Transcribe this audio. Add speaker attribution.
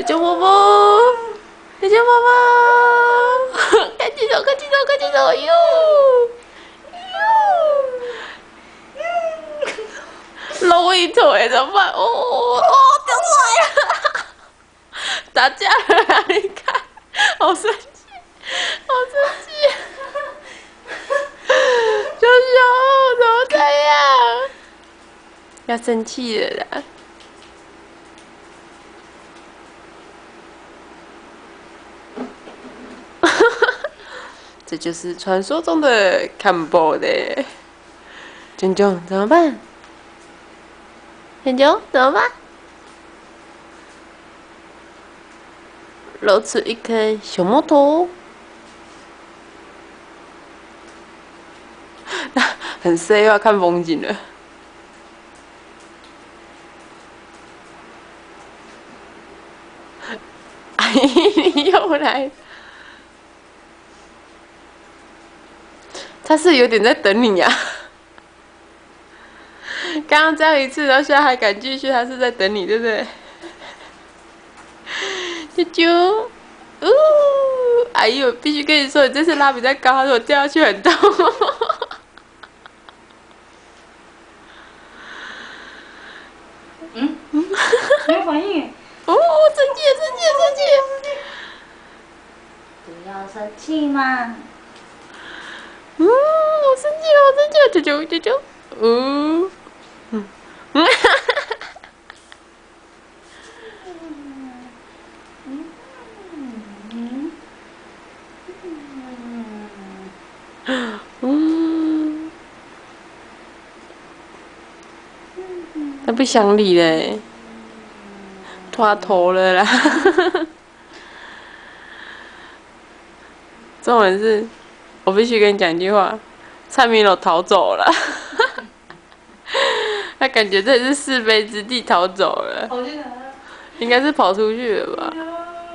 Speaker 1: 舅舅宝宝，舅舅宝宝，赶紧走，赶紧走，赶紧走！哟哟，露一腿怎么办？哦，掉出来了！打架了啊！你看，好生气，好生气！舅舅怎么这样？要生气了啦！这就是传说中的看波的。炯炯怎么办？炯炯怎么办？露出一颗小木头，很 C 要看风景了。阿姨，你又来。他是有点在等你呀、啊。刚刚这样一次，然后现在还敢继续，他是在等你，对不对？啾啾，哎呦，必须跟你说，你这次拉比较高，他说我掉下去很痛。
Speaker 2: 没有反应。
Speaker 1: 哦，生气了，生气了，生气了！
Speaker 2: 不要生气嘛。
Speaker 1: 我生气了，我生气了，啾啾啾啾，他不想理嘞，拖头了啦。重点是，我必须跟你讲一句话，蔡明楼逃走了。他感觉这里是是非之地，逃走了。
Speaker 2: 跑去哪了？
Speaker 1: 应该是跑出去了吧？